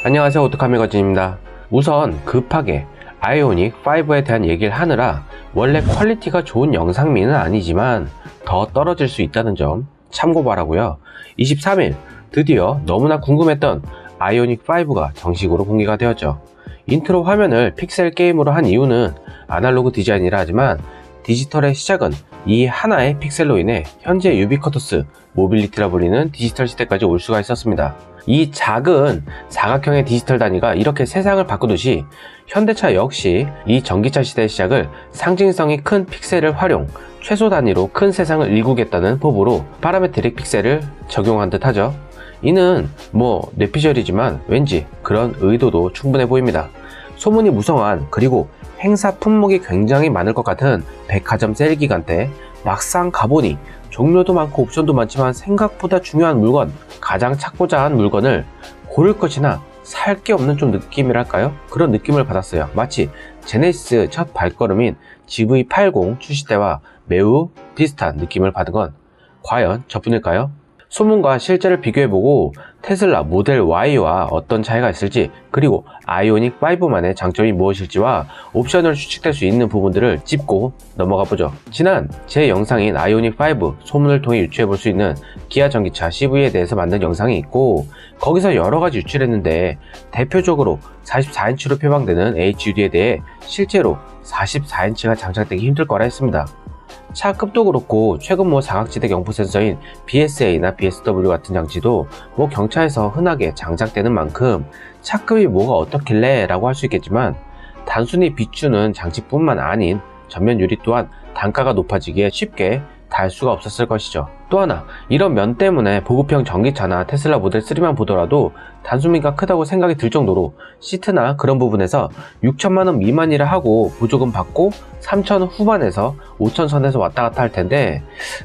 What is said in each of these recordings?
안녕하세요, 오토카미거진입니다. 우선 급하게 아이오닉 5에 대한 얘기를 하느라 원래 퀄리티가 좋은 영상미는 아니지만 더 떨어질 수 있다는 점 참고 바라고요. 23일 드디어 너무나 궁금했던 아이오닉 5가 정식으로 공개가 되었죠. 인트로 화면을 픽셀 게임으로 한 이유는 아날로그 디자인이라 하지만 디지털의 시작은 이 하나의 픽셀로 인해 현재 유비쿼터스 모빌리티라 불리는 디지털 시대까지 올 수가 있었습니다. 이 작은 사각형의 디지털 단위가 이렇게 세상을 바꾸듯이 현대차 역시 이 전기차 시대의 시작을 상징성이 큰 픽셀을 활용, 최소 단위로 큰 세상을 일구겠다는 포부로 파라메트릭 픽셀을 적용한 듯 하죠. 이는 뇌피셜이지만 왠지 그런 의도도 충분해 보입니다. 소문이 무성한, 그리고 행사 품목이 굉장히 많을 것 같은 백화점 세일 기간 때 막상 가보니 종류도 많고 옵션도 많지만 생각보다 중요한 물건, 가장 찾고자 한 물건을 고를 것이나 살 게 없는 좀 느낌이랄까요? 그런 느낌을 받았어요. 마치 제네시스 첫 발걸음인 GV80 출시 때와 매우 비슷한 느낌을 받은 건 과연 저뿐일까요? 소문과 실제를 비교해보고 테슬라 모델 Y와 어떤 차이가 있을지, 그리고 아이오닉 5만의 장점이 무엇일지와 옵션을 추측될 수 있는 부분들을 짚고 넘어가보죠. 지난 제 영상인 아이오닉 5 소문을 통해 유추해볼 수 있는 기아 전기차 CV에 대해서 만든 영상이 있고, 거기서 여러가지 유추를 했는데 대표적으로 44인치로 표방되는 HUD에 대해 실제로 44인치가 장착되기 힘들 거라 했습니다. 차 급도 그렇고 최근 사각지대 경포 센서인 BSA나 BSW 같은 장치도 경차에서 흔하게 장착되는 만큼 차급이 뭐가 어떻길래 라고 할 수 있겠지만, 단순히 비추는 장치뿐만 아닌 전면 유리 또한 단가가 높아지기에 쉽게 달 수가 없었을 것이죠. 또 하나, 이런 면 때문에 보급형 전기차나 테슬라 모델 3만 보더라도 단순미가 크다고 생각이 들 정도로 시트나 그런 부분에서 6천만원 미만이라 하고 보조금 받고 3천 후반에서 5천 선에서 왔다 갔다 할 텐데,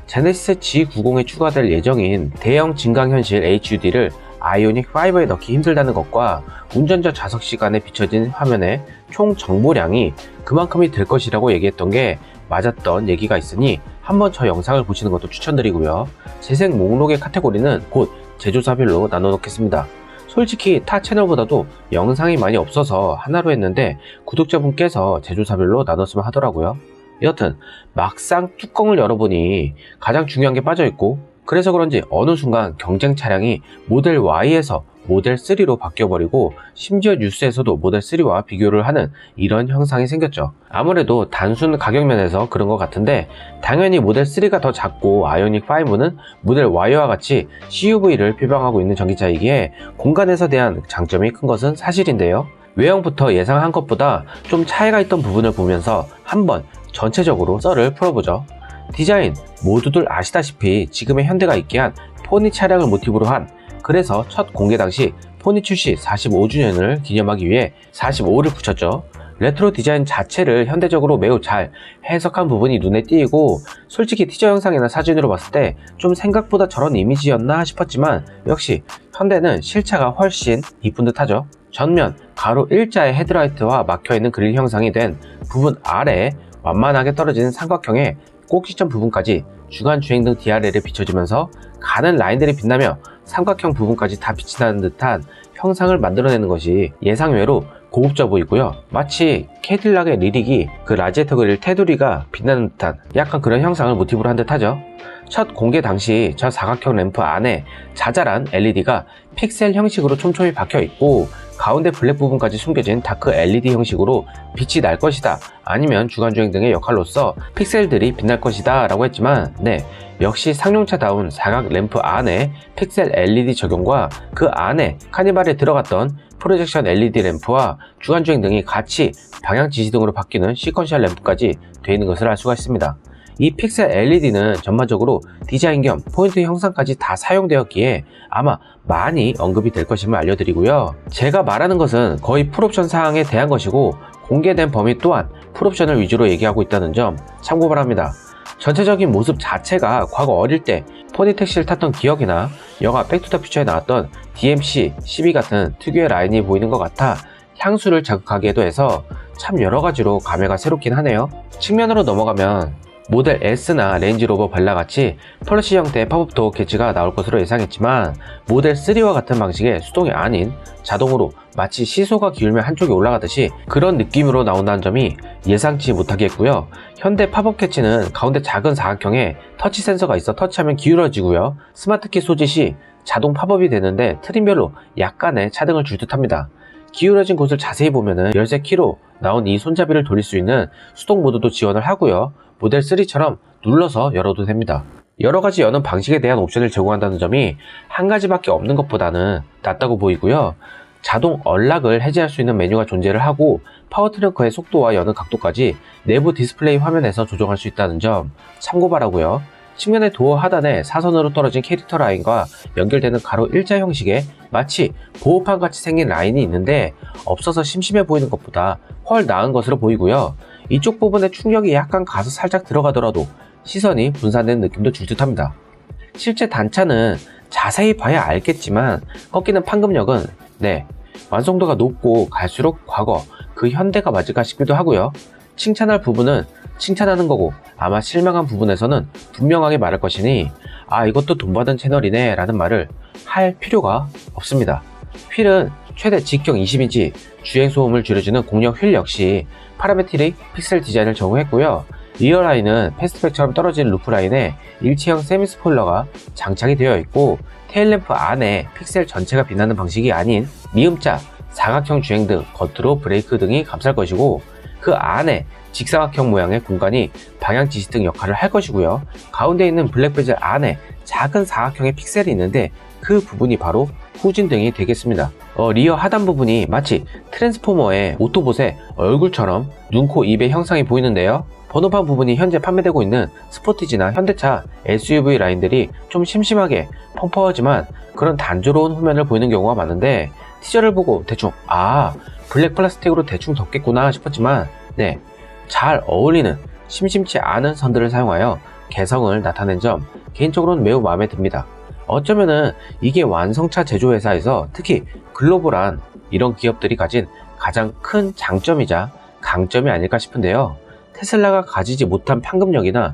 제네시스 G90에 추가될 예정인 대형 증강현실 HUD를 아이오닉 5에 넣기 힘들다는 것과 운전자 좌석 시간에 비춰진 화면의 총 정보량이 그만큼이 될 것이라고 얘기했던 게 맞았던 얘기가 있으니 한번 저 영상을 보시는 것도 추천드리고요. 재생 목록의 카테고리는 곧 제조사별로 나눠 놓겠습니다. 솔직히 타 채널보다도 영상이 많이 없어서 하나로 했는데 구독자분께서 제조사별로 나눴으면 하더라고요. 여튼 막상 뚜껑을 열어보니 가장 중요한 게 빠져있고, 그래서 그런지 어느 순간 경쟁 차량이 모델 Y에서 모델 3로 바뀌어버리고 심지어 뉴스에서도 모델 3와 비교를 하는 이런 현상이 생겼죠. 아무래도 단순 가격 면에서 그런 것 같은데, 당연히 모델 3가 더 작고 아이오닉 5는 모델 Y와 같이 CUV를 표방하고 있는 전기차이기에 공간에서 대한 장점이 큰 것은 사실인데요. 외형부터 예상한 것보다 좀 차이가 있던 부분을 보면서 한번 전체적으로 썰을 풀어보죠. 디자인 모두들 아시다시피 지금의 현대가 있게 한 포니 차량을 모티브로 한, 그래서 첫 공개 당시 포니 출시 45주년을 기념하기 위해 45를 붙였죠. 레트로 디자인 자체를 현대적으로 매우 잘 해석한 부분이 눈에 띄고, 솔직히 티저 영상이나 사진으로 봤을 때 좀 생각보다 저런 이미지였나 싶었지만 역시 현대는 실차가 훨씬 이쁜 듯 하죠. 전면 가로 일자의 헤드라이트와 막혀있는 그릴 형상이 된 부분 아래에 완만하게 떨어진 삼각형의 꼭지점 부분까지 주간 주행등 DRL에 비춰지면서 가는 라인들이 빛나며 삼각형 부분까지 다 빛이 나는 듯한 형상을 만들어내는 것이 예상외로 고급져 보이고요. 마치 캐딜락의 리릭이 그 라지에이터 그릴 테두리가 빛나는 듯한 약간 그런 형상을 모티브로 한 듯 하죠. 첫 공개 당시 저 사각형 램프 안에 자잘한 LED가 픽셀 형식으로 촘촘히 박혀 있고, 가운데 블랙 부분까지 숨겨진 다크 LED 형식으로 빛이 날 것이다, 아니면 주간주행 등의 역할로서 픽셀들이 빛날 것이다 라고 했지만, 역시 상용차다운 사각 램프 안에 픽셀 LED 적용과 그 안에 카니발에 들어갔던 프로젝션 LED 램프와 주간주행 등이 같이 방향 지시등으로 바뀌는 시퀀셜 램프까지 되어 있는 것을 알 수가 있습니다. 이 픽셀 LED는 전반적으로 디자인 겸 포인트 형상까지 다 사용되었기에 아마 많이 언급이 될 것임을 알려드리고요. 제가 말하는 것은 거의 풀옵션 사항에 대한 것이고, 공개된 범위 또한 풀옵션을 위주로 얘기하고 있다는 점 참고 바랍니다. 전체적인 모습 자체가 과거 어릴 때 포니택시를 탔던 기억이나 영화 백투더퓨처에 나왔던 DMC-12 같은 특유의 라인이 보이는 것 같아 향수를 자극하기도 해서 참 여러가지로 감회가 새롭긴 하네요. 측면으로 넘어가면 모델 S나 레인지로버 발라같이 플러시 형태의 팝업도 캐치가 나올 것으로 예상했지만 모델 3와 같은 방식의 수동이 아닌 자동으로 마치 시소가 기울면 한쪽이 올라가듯이 그런 느낌으로 나온다는 점이 예상치 못하게 했고요. 현대 팝업 캐치는 가운데 작은 사각형에 터치 센서가 있어 터치하면 기울어지고요. 스마트키 소지 시 자동 팝업이 되는데 트림별로 약간의 차등을 줄 듯합니다. 기울어진 곳을 자세히 보면은 열쇠 키로 나온 이 손잡이를 돌릴 수 있는 수동 모드도 지원을 하고요. 모델 3처럼 눌러서 열어도 됩니다. 여러가지 여는 방식에 대한 옵션을 제공한다는 점이 한 가지밖에 없는 것보다는 낫다고 보이고요. 자동 언락을 해제할 수 있는 메뉴가 존재를 하고 파워 트렁크의 속도와 여는 각도까지 내부 디스플레이 화면에서 조정할 수 있다는 점 참고 바라고요. 측면의 도어 하단에 사선으로 떨어진 캐릭터 라인과 연결되는 가로 일자 형식의 마치 보호판 같이 생긴 라인이 있는데 없어서 심심해 보이는 것보다 훨 나은 것으로 보이고요. 이쪽 부분에 충격이 약간 가서 살짝 들어가더라도 시선이 분산되는 느낌도 줄 듯합니다. 실제 단차는 자세히 봐야 알겠지만 꺾이는 판금력은 완성도가 높고 갈수록 과거 그 현대가 맞을까 싶기도 하고요. 칭찬할 부분은 칭찬하는 거고 아마 실망한 부분에서는 분명하게 말할 것이니 이것도 돈 받은 채널이네 라는 말을 할 필요가 없습니다. 휠은 최대 직경 20인치 주행 소음을 줄여주는 공력 휠 역시 파라메트릭 픽셀 디자인을 적용했고요. 리어 라인은 패스트백처럼 떨어진 루프 라인에 일체형 세미 스포일러가 장착이 되어 있고 테일램프 안에 픽셀 전체가 빛나는 방식이 아닌 미음자, 사각형 주행 등 겉으로 브레이크 등이 감쌀 것이고 그 안에 직사각형 모양의 공간이 방향 지시 등 역할을 할 것이고요. 가운데 있는 블랙 베젤 안에 작은 사각형의 픽셀이 있는데 그 부분이 바로 후진등이 되겠습니다. 리어 하단 부분이 마치 트랜스포머의 오토봇의 얼굴처럼 눈, 코, 입의 형상이 보이는데요. 번호판 부분이 현재 판매되고 있는 스포티지나 현대차 SUV 라인들이 좀 심심하게 펑퍼하지만 그런 단조로운 후면을 보이는 경우가 많은데 티저를 보고 대충 블랙 플라스틱으로 대충 덮겠구나 싶었지만 잘 어울리는 심심치 않은 선들을 사용하여 개성을 나타낸 점 개인적으로는 매우 마음에 듭니다. 어쩌면은 이게 완성차 제조회사에서 특히 글로벌한 이런 기업들이 가진 가장 큰 장점이자 강점이 아닐까 싶은데요. 테슬라가 가지지 못한 판금력이나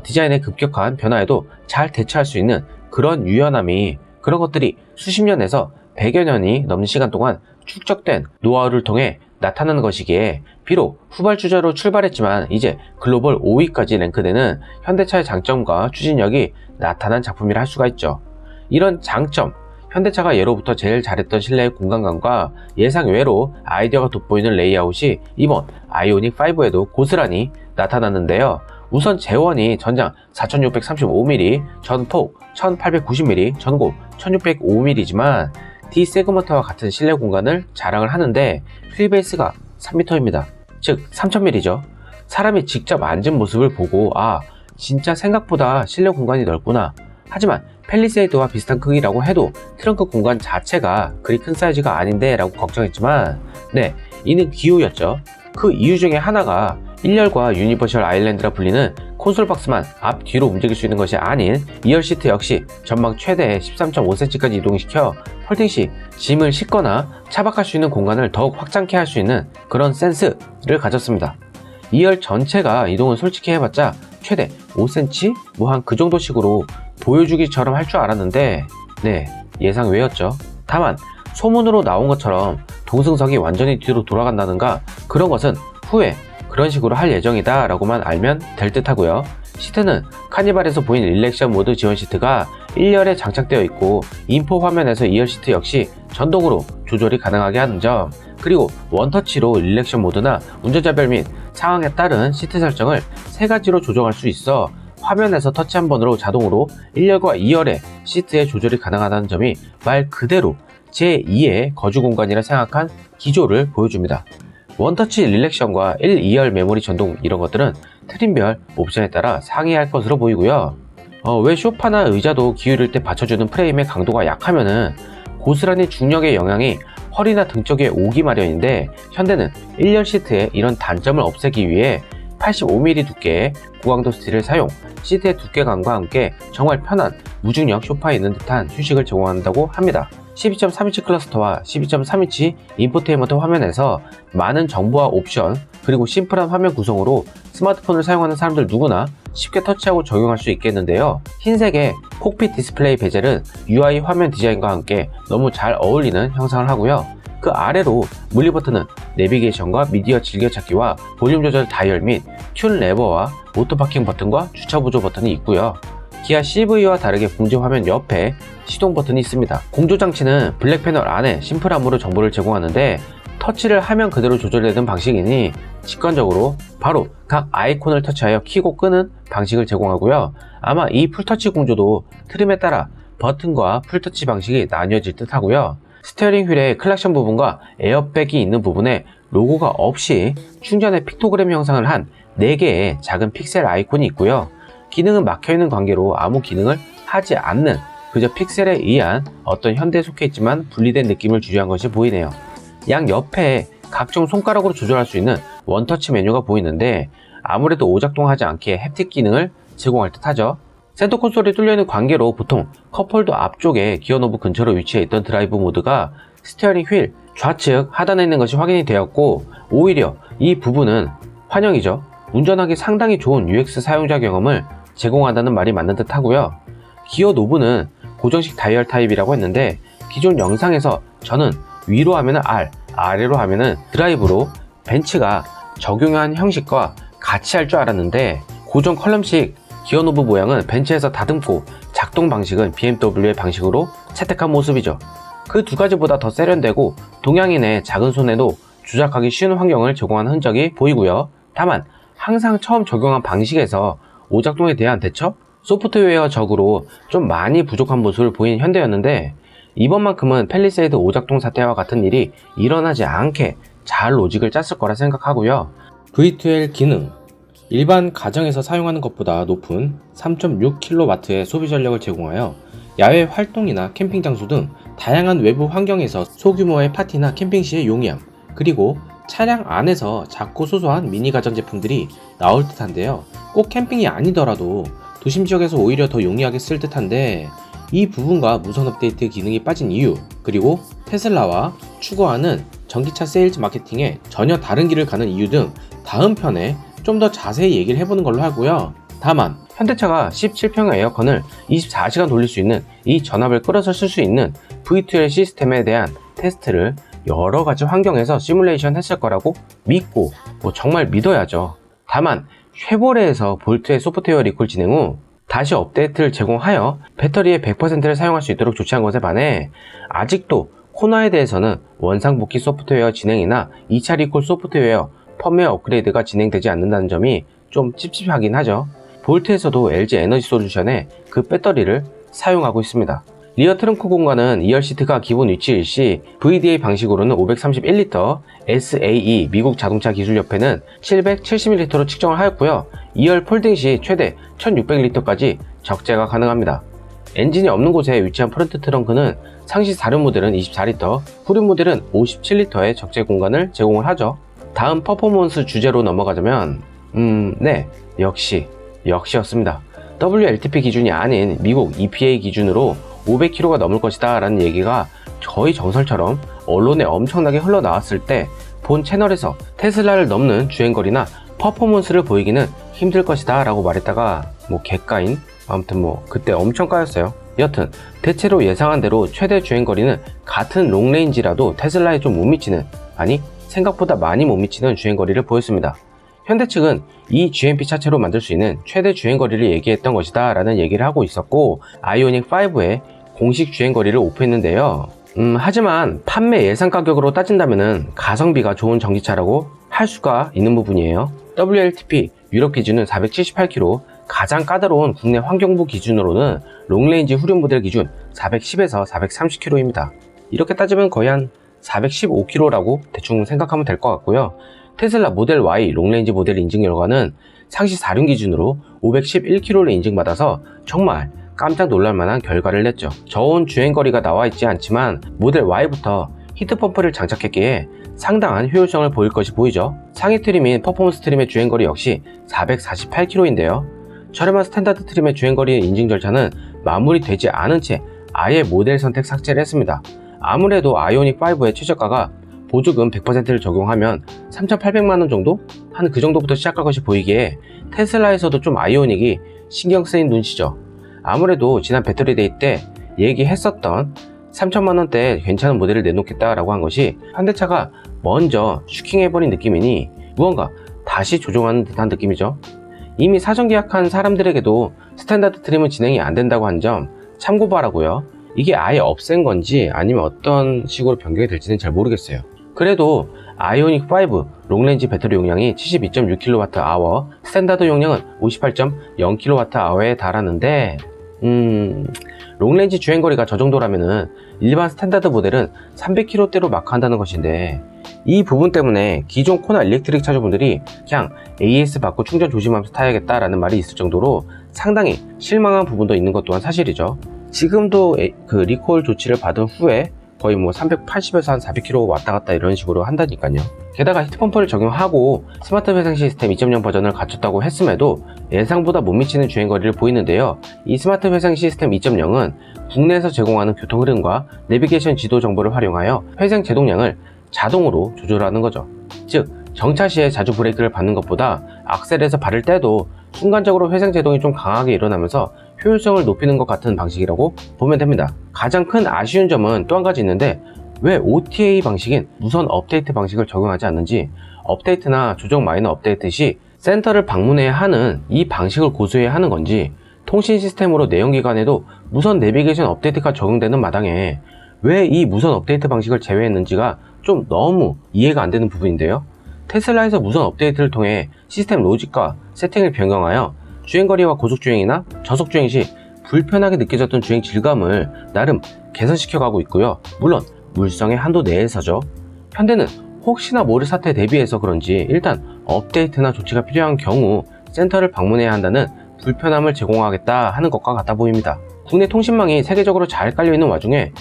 디자인의 급격한 변화에도 잘 대처할 수 있는 그런 유연함이 그런 것들이 수십 년에서 100여 년이 넘는 시간 동안 축적된 노하우를 통해 나타나는 것이기에 비록 후발주자로 출발했지만 이제 글로벌 5위까지 랭크되는 현대차의 장점과 추진력이 나타난 작품이라 할 수가 있죠. 이런 장점, 현대차가 예로부터 제일 잘했던 실내의 공간감과 예상 외로 아이디어가 돋보이는 레이아웃이 이번 아이오닉 5에도 고스란히 나타났는데요. 우선 재원이 전장 4635mm, 전폭 1890mm, 전고 1605mm지만 D 세그먼트와 같은 실내 공간을 자랑을 하는데 휠베이스가 3m입니다. 즉 3000mm죠. 사람이 직접 앉은 모습을 보고 진짜 생각보다 실내 공간이 넓구나. 하지만 팰리세이드와 비슷한 크기라고 해도 트렁크 공간 자체가 그리 큰 사이즈가 아닌데 라고 걱정했지만 이는 기우였죠. 그 이유 중에 하나가 1열과 유니버셜 아일랜드라 불리는 콘솔 박스만 앞뒤로 움직일 수 있는 것이 아닌 2열 시트 역시 전방 최대 13.5cm까지 이동시켜 폴딩 시 짐을 싣거나 차박할 수 있는 공간을 더욱 확장케 할 수 있는 그런 센스를 가졌습니다. 2열 전체가 이동은 솔직히 해봤자 최대 5cm? 한 그 정도 식으로 보여주기처럼 할 줄 알았는데 예상 외였죠. 다만 소문으로 나온 것처럼 동승석이 완전히 뒤로 돌아간다는가 그런 것은 후에 그런 식으로 할 예정이다 라고만 알면 될 듯 하고요. 시트는 카니발에서 보인 릴렉션 모드 지원 시트가 1열에 장착되어 있고 인포 화면에서 2열 시트 역시 전동으로 조절이 가능하게 하는 점, 그리고 원터치로 릴렉션 모드나 운전자별 및 상황에 따른 시트 설정을 3가지로 조정할 수 있어 화면에서 터치 한 번으로 자동으로 1열과 2열의 시트의 조절이 가능하다는 점이 말 그대로 제2의 거주 공간이라 생각한 기조를 보여줍니다. 원터치 릴렉션과 1, 2열 메모리 전동 이런 것들은 트림별 옵션에 따라 상이할 것으로 보이고요. 왜 소파나 의자도 기울일 때 받쳐주는 프레임의 강도가 약하면은 고스란히 중력의 영향이 허리나 등 쪽에 오기 마련인데 현대는 1열 시트에 이런 단점을 없애기 위해 85mm 두께의 고강도 스틸을 사용, 시트의 두께감과 함께 정말 편한 무중력 소파에 있는 듯한 휴식을 제공한다고 합니다. 12.3인치 클러스터와 12.3인치 인포테인먼트 화면에서 많은 정보와 옵션, 그리고 심플한 화면 구성으로 스마트폰을 사용하는 사람들 누구나 쉽게 터치하고 적용할 수 있겠는데요. 흰색의 콕핏 디스플레이 베젤은 UI 화면 디자인과 함께 너무 잘 어울리는 형상을 하고요. 그 아래로 물리 버튼은 내비게이션과 미디어 즐겨찾기와 볼륨 조절 다이얼 및 튠 레버와 오토 파킹 버튼과 주차 보조 버튼이 있고요. 기아 CV와 다르게 분지 화면 옆에 시동 버튼이 있습니다. 공조 장치는 블랙 패널 안에 심플함으로 정보를 제공하는데 터치를 하면 그대로 조절되는 방식이니 직관적으로 바로 각 아이콘을 터치하여 켜고 끄는 방식을 제공하고요. 아마 이 풀터치 공조도 트림에 따라 버튼과 풀터치 방식이 나뉘어질 듯 하고요. 스티어링 휠의 클락션 부분과 에어백이 있는 부분에 로고가 없이 충전의 픽토그램 형상을 한 4개의 작은 픽셀 아이콘이 있고요. 기능은 막혀있는 관계로 아무 기능을 하지 않는 그저 픽셀에 의한 어떤 현대에 속해 있지만 분리된 느낌을 주려한 것이 보이네요. 양 옆에 각종 손가락으로 조절할 수 있는 원터치 메뉴가 보이는데 아무래도 오작동하지 않게 햅틱 기능을 제공할 듯 하죠. 센터 콘솔이 뚫려있는 관계로 보통 컵홀더 앞쪽에 기어 노브 근처로 위치해 있던 드라이브 모드가 스티어링 휠 좌측 하단에 있는 것이 확인이 되었고, 오히려 이 부분은 환영이죠. 운전하기 상당히 좋은 UX 사용자 경험을 제공한다는 말이 맞는 듯 하고요. 기어 노브는 고정식 다이얼 타입이라고 했는데 기존 영상에서 저는 위로 하면은 R, 아래로 하면은 드라이브로 벤츠가 적용한 형식과 같이 할 줄 알았는데 고정 컬럼식 기어 노브 모양은 벤츠에서 다듬고 작동 방식은 BMW의 방식으로 채택한 모습이죠. 그 두 가지보다 더 세련되고 동양인의 작은 손에도 조작하기 쉬운 환경을 제공한 흔적이 보이고요. 다만 항상 처음 적용한 방식에서 오작동에 대한 대처? 소프트웨어적으로 좀 많이 부족한 모습을 보인 현대였는데 이번만큼은 팰리세이드 오작동 사태와 같은 일이 일어나지 않게 잘 로직을 짰을 거라 생각하고요. V2L 기능, 일반 가정에서 사용하는 것보다 높은 3.6kW의 소비 전력을 제공하여 야외 활동이나 캠핑 장소 등 다양한 외부 환경에서 소규모의 파티나 캠핑 시에 용이함, 그리고 차량 안에서 작고 소소한 미니 가전 제품들이 나올 듯한데요. 꼭 캠핑이 아니더라도 도심 지역에서 오히려 더 용이하게 쓸 듯한데 이 부분과 무선 업데이트 기능이 빠진 이유, 그리고 테슬라와 추구하는 전기차 세일즈 마케팅에 전혀 다른 길을 가는 이유 등 다음 편에 좀 더 자세히 얘기를 해보는 걸로 하고요. 다만 현대차가 17평형 에어컨을 24시간 돌릴 수 있는 이 전압을 끌어서 쓸 수 있는 V2L 시스템에 대한 테스트를 여러가지 환경에서 시뮬레이션 했을 거라고 믿고 정말 믿어야죠. 다만 쉐보레에서 볼트의 소프트웨어 리콜 진행 후 다시 업데이트를 제공하여 배터리의 100%를 사용할 수 있도록 조치한 것에 반해 아직도 코나에 대해서는 원상복귀 소프트웨어 진행이나 2차 리콜 소프트웨어 펌웨어 업그레이드가 진행되지 않는다는 점이 좀 찝찝하긴 하죠. 볼트에서도 LG 에너지 솔루션의 그 배터리를 사용하고 있습니다. 리어 트렁크 공간은 2열 시트가 기본 위치일 시 VDA 방식으로는 531L, SAE 미국 자동차 기술협회는 770ml로 측정을 하였고요. 2열 폴딩 시 최대 1600L까지 적재가 가능합니다. 엔진이 없는 곳에 위치한 프론트 트렁크는 상시 사륜 모델은 24L, 후륜 모델은 57L의 적재 공간을 제공을 하죠. 다음 퍼포먼스 주제로 넘어가자면 네, 역시였습니다. WLTP 기준이 아닌 미국 EPA 기준으로 500km가 넘을 것이다 라는 얘기가 거의 정설처럼 언론에 엄청나게 흘러나왔을 때 본 채널에서 테슬라를 넘는 주행거리나 퍼포먼스를 보이기는 힘들 것이다 라고 말했다가 개까인? 아무튼 그때 엄청 까였어요. 여튼 대체로 예상한 대로 최대 주행거리는 같은 롱레인지라도 테슬라에 좀 못 미치는, 아니 생각보다 많이 못 미치는 주행거리를 보였습니다. 현대 측은 이 GMP 차체로 만들 수 있는 최대 주행거리를 얘기했던 것이다 라는 얘기를 하고 있었고, 아이오닉 5의 공식 주행거리를 오프했는데요. 하지만 판매 예상 가격으로 따진다면 가성비가 좋은 전기차라고 할 수가 있는 부분이에요. WLTP 유럽 기준은 478km, 가장 까다로운 국내 환경부 기준으로는 롱레인지 후륜 모델 기준 410에서 430km입니다. 이렇게 따지면 거의 한 415km라고 대충 생각하면 될 것 같고요. 테슬라 모델 Y 롱레인지 모델 인증 결과는 상시 4륜 기준으로 511km를 인증받아서 정말 깜짝 놀랄만한 결과를 냈죠. 저온 주행거리가 나와 있지 않지만 모델 Y부터 히트펌프를 장착했기에 상당한 효율성을 보일 것이 보이죠. 상위 트림인 퍼포먼스 트림의 주행거리 역시 448km인데요. 저렴한 스탠다드 트림의 주행거리 인증 절차는 마무리되지 않은 채 아예 모델 선택 삭제를 했습니다. 아무래도 아이오닉 5의 최저가가 보조금 100%를 적용하면 3,800만원 정도? 한 그 정도부터 시작할 것이 보이기에 테슬라에서도 좀 아이오닉이 신경 쓰인 눈치죠. 아무래도 지난 배터리 데이 때 얘기했었던 3천만원대에 괜찮은 모델을 내놓겠다라고 한 것이 현대차가 먼저 슈킹해버린 느낌이니 무언가 다시 조종하는 듯한 느낌이죠. 이미 사전 계약한 사람들에게도 스탠다드 트림은 진행이 안 된다고 한 점 참고 바라고요. 이게 아예 없앤 건지 아니면 어떤 식으로 변경이 될지는 잘 모르겠어요. 그래도 아이오닉 5 롱레인지 배터리 용량이 72.6kWh, 스탠다드 용량은 58.0kWh에 달하는데 롱레인지 주행거리가 저 정도라면은 일반 스탠다드 모델은 300km대로 마크한다는 것인데, 이 부분 때문에 기존 코나 일렉트릭 차주분들이 그냥 AS 받고 충전 조심하면서 타야겠다라는 말이 있을 정도로 상당히 실망한 부분도 있는 것 또한 사실이죠. 지금도 그 리콜 조치를 받은 후에 거의 뭐 380에서 한 400km 왔다 갔다 이런 식으로 한다니까요. 게다가 히트펌프를 적용하고 스마트 회생 시스템 2.0 버전을 갖췄다고 했음에도 예상보다 못 미치는 주행거리를 보이는데요. 이 스마트 회생 시스템 2.0은 국내에서 제공하는 교통 흐름과 내비게이션 지도 정보를 활용하여 회생 제동량을 자동으로 조절하는 거죠. 즉 정차 시에 자주 브레이크를 밟는 것보다 악셀에서 발을 떼도 순간적으로 회생 제동이 좀 강하게 일어나면서 효율성을 높이는 것 같은 방식이라고 보면 됩니다. 가장 큰 아쉬운 점은 또 한 가지 있는데, 왜 OTA 방식인 무선 업데이트 방식을 적용하지 않는지, 업데이트나 조정 마이너 업데이트 시 센터를 방문해야 하는 이 방식을 고수해야 하는 건지, 통신 시스템으로 내연기관에도 무선 내비게이션 업데이트가 적용되는 마당에 왜 이 무선 업데이트 방식을 제외했는지가 좀 너무 이해가 안 되는 부분인데요. 테슬라에서 무선 업데이트를 통해 시스템 로직과 세팅을 변경하여 주행거리와 고속주행이나 저속주행 시 불편하게 느껴졌던 주행 질감을 나름 개선시켜가고 있고요. 물론 물성의 한도 내에서죠. 현대는 혹시나 모를 사태에 대비해서 그런지 일단 업데이트나 조치가 필요한 경우 센터를 방문해야 한다는 불편함을 제공하겠다 하는 것과 같아 보입니다. 국내 통신망이 세계적으로 잘 깔려있는 와중에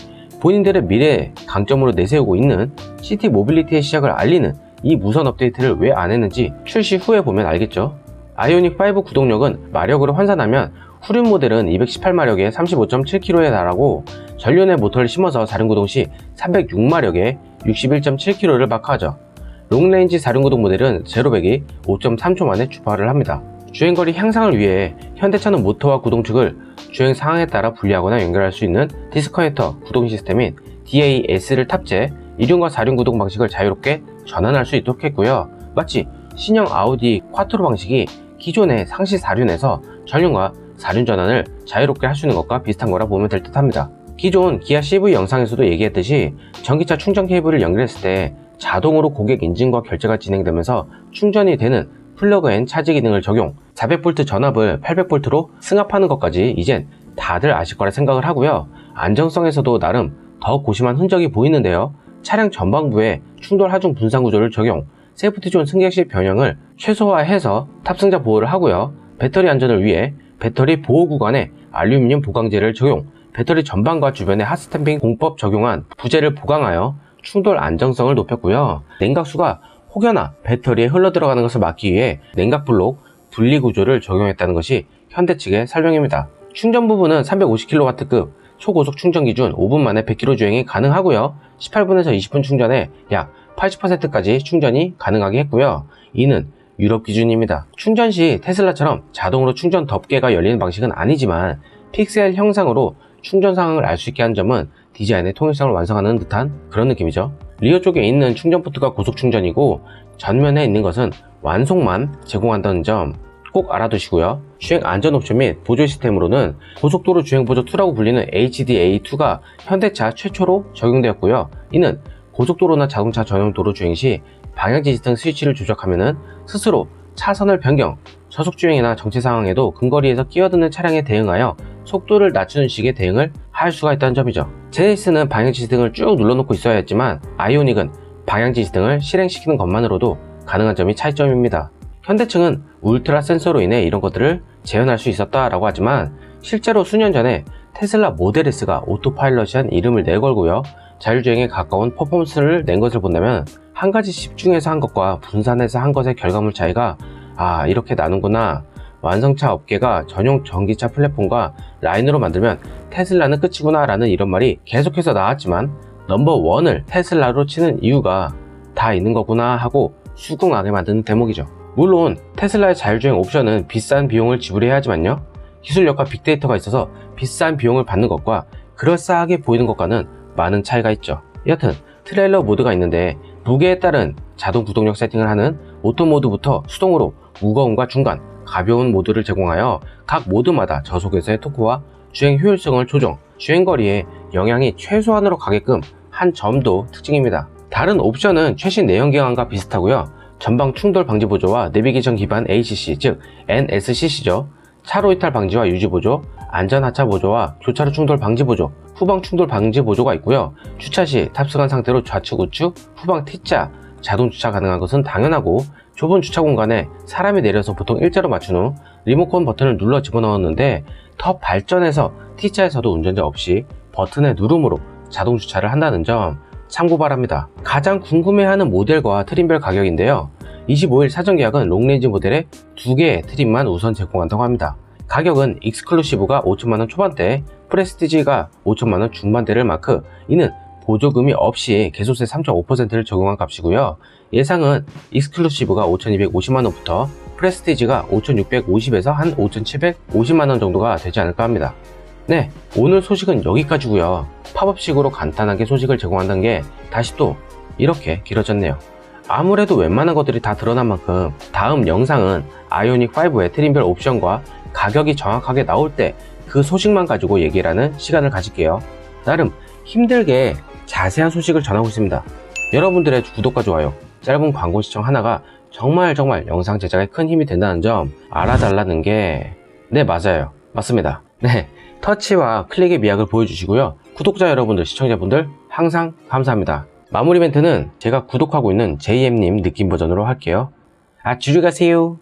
본인들의 미래 강점으로 내세우고 있는 시티 모빌리티의 시작을 알리는 이 무선 업데이트를 왜 안 했는지 출시 후에 보면 알겠죠. 아이오닉 5 구동력은 마력으로 환산하면 후륜 모델은 218마력에 35.7km에 달하고 전륜의 모터를 심어서 4륜구동 시 306마력에 61.7km를 마크하죠. 롱레인지 4륜구동 모델은 0-100이 5.3초 만에 주파를 합니다. 주행거리 향상을 위해 현대차는 모터와 구동축을 주행 상황에 따라 분리하거나 연결할 수 있는 디스커넥터 구동 시스템인 DAS를 탑재, 2륜과 4륜 구동 방식을 자유롭게 전환할 수 있도록 했고요. 마치 신형 아우디 콰트로 방식이 기존의 상시 4륜에서 전륜과 4륜 전환을 자유롭게 할 수 있는 것과 비슷한 거라 보면 될 듯 합니다. 기존 기아 CV 영상에서도 얘기했듯이 전기차 충전 케이블을 연결했을 때 자동으로 고객 인증과 결제가 진행되면서 충전이 되는 플러그 앤 차지 기능을 적용, 400V 전압을 800V로 승합하는 것까지 이젠 다들 아실 거라 생각을 하고요. 안정성에서도 나름 더 고심한 흔적이 보이는데요. 차량 전방부에 충돌 하중 분산 구조를 적용, 세이프티존 승객 시 변형을 최소화해서 탑승자 보호를 하고요. 배터리 안전을 위해 배터리 보호 구간에 알루미늄 보강재를 적용, 배터리 전방과 주변에 핫스탬핑 공법 적용한 부재를 보강하여 충돌 안정성을 높였고요. 냉각수가 혹여나 배터리에 흘러들어가는 것을 막기 위해 냉각블록 분리 구조를 적용했다는 것이 현대 측의 설명입니다. 충전 부분은 350kW급 초고속 충전 기준 5분 만에 100km 주행이 가능하고요. 18분에서 20분 충전에 약 80%까지 충전이 가능하게 했고요. 이는 유럽 기준입니다. 충전 시 테슬라처럼 자동으로 충전 덮개가 열리는 방식은 아니지만 픽셀 형상으로 충전 상황을 알 수 있게 한 점은 디자인의 통일성을 완성하는 듯한 그런 느낌이죠. 리어 쪽에 있는 충전 포트가 고속 충전이고 전면에 있는 것은 완속만 제공한다는 점 꼭 알아두시고요. 주행 안전 옵션 및 보조 시스템으로는 고속도로 주행 보조 2라고 불리는 HDA2가 현대차 최초로 적용되었고요. 이는 고속도로나 자동차 전용 도로 주행 시 방향지시 등 스위치를 조작하면 스스로 차선을 변경, 저속주행이나 정체 상황에도 근거리에서 끼어드는 차량에 대응하여 속도를 낮추는 식의 대응을 할 수가 있다는 점이죠. 제네시스는 방향지시 등을 쭉 눌러놓고 있어야 했지만 아이오닉은 방향지시 등을 실행시키는 것만으로도 가능한 점이 차이점입니다. 현대 측은 울트라 센서로 인해 이런 것들을 재현할 수 있었다라고 하지만 실제로 수년 전에 테슬라 모델 S가 오토파일럿이란 이름을 내걸고요. 자율주행에 가까운 퍼포먼스를 낸 것을 본다면 한 가지 집중해서 한 것과 분산해서 한 것의 결과물 차이가 이렇게 나는구나. 완성차 업계가 전용 전기차 플랫폼과 라인으로 만들면 테슬라는 끝이구나 라는 이런 말이 계속해서 나왔지만 넘버원을 테슬라로 치는 이유가 다 있는 거구나 하고 수긍하게 만드는 대목이죠. 물론 테슬라의 자율주행 옵션은 비싼 비용을 지불해야 하지만요. 기술력과 빅데이터가 있어서 비싼 비용을 받는 것과 그럴싸하게 보이는 것과는 많은 차이가 있죠. 여튼 트레일러 모드가 있는데 무게에 따른 자동 구동력 세팅을 하는 오토 모드부터 수동으로 무거움과 중간, 가벼운 모드를 제공하여 각 모드마다 저속에서의 토크와 주행 효율성을 조정, 주행거리에 영향이 최소한으로 가게끔 한 점도 특징입니다. 다른 옵션은 최신 내연기관과 비슷하고요. 전방 충돌 방지 보조와 내비게이션 기반 ACC 즉 NSCC죠. 차로 이탈 방지와 유지 보조, 안전 하차 보조와 교차로 충돌 방지 보조, 후방 충돌 방지 보조가 있고요. 주차 시 탑승한 상태로 좌측 우측 후방 T자 자동 주차 가능한 것은 당연하고, 좁은 주차 공간에 사람이 내려서 보통 일자로 맞춘 후 리모컨 버튼을 눌러 집어넣었는데 더 발전해서 T자에서도 운전자 없이 버튼의 누름으로 자동 주차를 한다는 점 참고 바랍니다. 가장 궁금해하는 모델과 트림별 가격인데요. 25일 사전 계약은 롱레인지 모델의 2개의 트림만 우선 제공한다고 합니다. 가격은 익스클루시브가 5천만원 초반대, 프레스티지가 5천만원 중반대를 마크. 이는 보조금이 없이 개소세 3.5%를 적용한 값이고요. 예상은 익스클루시브가 5,250만원부터 프레스티지가 5,650에서 한 5,750만원 정도가 되지 않을까 합니다. 네, 오늘 소식은 여기까지고요. 팝업식으로 간단하게 소식을 제공한다는 게 다시 또 이렇게 길어졌네요. 아무래도 웬만한 것들이 다 드러난 만큼 다음 영상은 아이오닉5의 트림별 옵션과 가격이 정확하게 나올 때 그 소식만 가지고 얘기를 하는 시간을 가질게요. 나름 힘들게 자세한 소식을 전하고 있습니다. 여러분들의 구독과 좋아요, 짧은 광고 시청 하나가 정말 영상 제작에 큰 힘이 된다는 점 알아달라는 게, 네, 맞아요. 맞습니다. 네, 터치와 클릭의 미학을 보여주시고요. 구독자 여러분들, 시청자분들 항상 감사합니다. 마무리 멘트는 제가 구독하고 있는 JM님 느낌 버전으로 할게요. 주류 가세요.